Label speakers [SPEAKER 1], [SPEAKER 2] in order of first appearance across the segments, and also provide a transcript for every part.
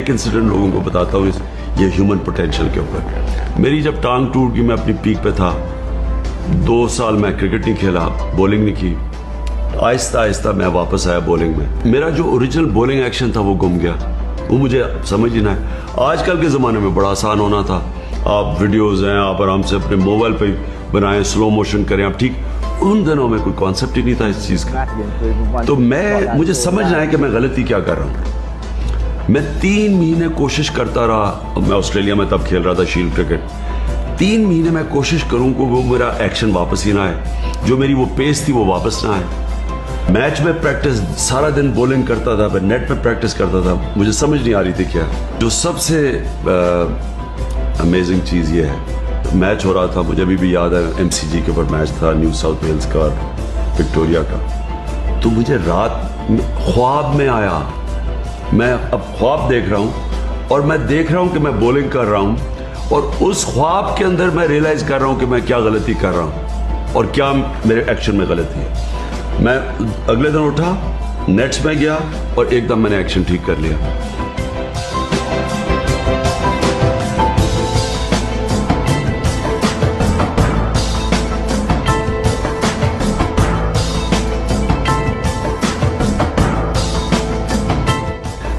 [SPEAKER 1] एक इंसिडेंट लोगों को बताता हूँ ये ह्यूमन पोटेंशियल के ऊपर। मेरी जब टांग टूट गई, मैं अपनी पीक पे था, 2 साल मैं क्रिकेट नहीं खेला, बॉलिंग नहीं की। आहिस्ता आहिस्ता मैं वापस आया बॉलिंग में। मेरा जो ओरिजिनल बॉलिंग एक्शन था वो गुम गया, वो मुझे समझ ही ना है। आजकल के ज़माने में बड़ा आसान होना था, आप वीडियोज़ हैं, आप आराम से अपने मोबाइल पे बनाएं, स्लो मोशन करें आप, ठीक। उन दिनों में कोई कॉन्सेप्ट ही नहीं था इस चीज़ का। तो मुझे समझना है कि मैं गलती क्या कर रहा हूँ। मैं 3 महीने कोशिश करता रहा, मैं ऑस्ट्रेलिया में तब खेल रहा था शील्ड क्रिकेट। 3 महीने मैं कोशिश करूँ कि वो मेरा एक्शन वापस ही ना आए, जो मेरी वो पेस थी वो वापस ना आए। मैच में प्रैक्टिस सारा दिन बॉलिंग करता था, मैं नेट में प्रैक्टिस करता था, मुझे समझ नहीं आ रही थी क्या। जो सबसे अमेजिंग चीज़ ये है, मैच हो रहा था, मुझे अभी भी याद है, MCG के ऊपर मैच था, न्यू साउथ वेल्स का, विक्टोरिया का। तो मुझे रात ख्वाब में आया, मैं अब ख्वाब देख रहा हूँ और मैं देख रहा हूँ कि मैं बॉलिंग कर रहा हूँ, और उस ख्वाब के अंदर मैं रियलाइज कर रहा हूँ कि मैं क्या गलती कर रहा हूँ और क्या मेरे एक्शन में गलती है। मैं अगले दिन उठा, नेट्स में गया और एकदम मैंने एक्शन ठीक कर लिया।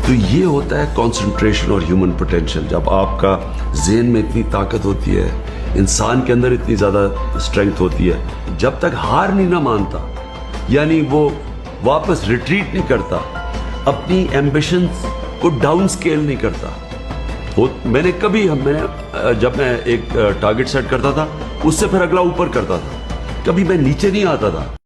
[SPEAKER 1] तो ये होता है कंसंट्रेशन और ह्यूमन पोटेंशियल। जब आपका ज़हन में इतनी ताकत होती है, इंसान के अंदर इतनी ज़्यादा स्ट्रेंथ होती है, जब तक हार नहीं ना मानता, यानी वो वापस रिट्रीट नहीं करता, अपनी एम्बिशंस को डाउन स्केल नहीं करता। जब मैं एक टारगेट सेट करता था, उससे फिर अगला ऊपर करता था, कभी मैं नीचे नहीं आता था।